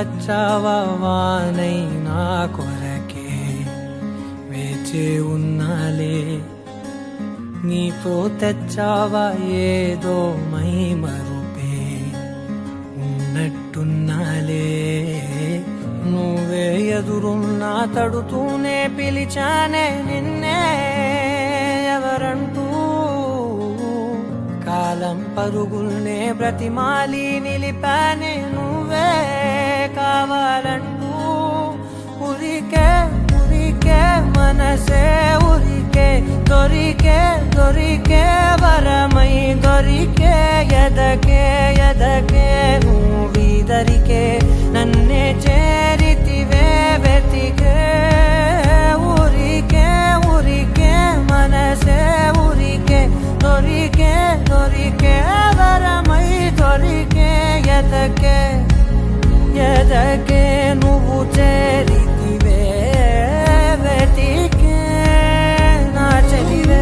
వచ్చావా వానై నా కొరకే వేచి ఉన్నాలే నీతో తెచ్చావా ఏదో మై మరుపే ఉన్నట్టున్నాలే నువ్వే ఎదురున్నా తడుతూనే పిలిచానే నిన్నే ఎవరంటూ కాలం పరుగుల్నే బ్రతిమాలి నిలిపానే నువ్వే కావాలంటూ ఉరికే ఉరికే మనసే ఉరికే దొరికే దొరికే వరమై దొరికే ఎదకే ఎదకే నువ్వీదరికే నన్నే చేరితివే వెతికే ఉరికే ఉరికే మనసే ఉరికే దొరికే దొరికే వరమై దొరికే ఎదకే ఎదకే నువ్వు చేరితివే వెతికే నా చెలివే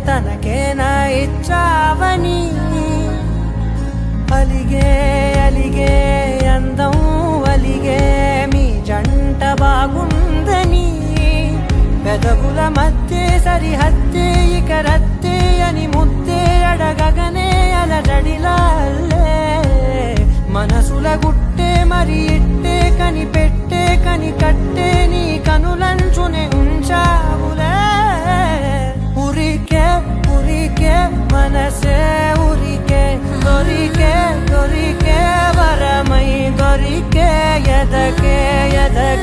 తనకేనా ఇచ్చావని అలిగే అలిగే అందం అలిగే మీ జంట బాగుందని పెదవుల మధ్య సరిహద్దే ఇక రద్దే అని ముద్దే అడగగనే అలజడిలా అల్లే మనసుల గుట్టే మరి ఇట్టే కనిపెట్టే కని కట్టే నీ కనులంచునే ఉంచావులే ఉరికే ఉరికే మనసే ఉరికే దొరికే దొరికే వరమై దొరికే ఎదకే ఎదకే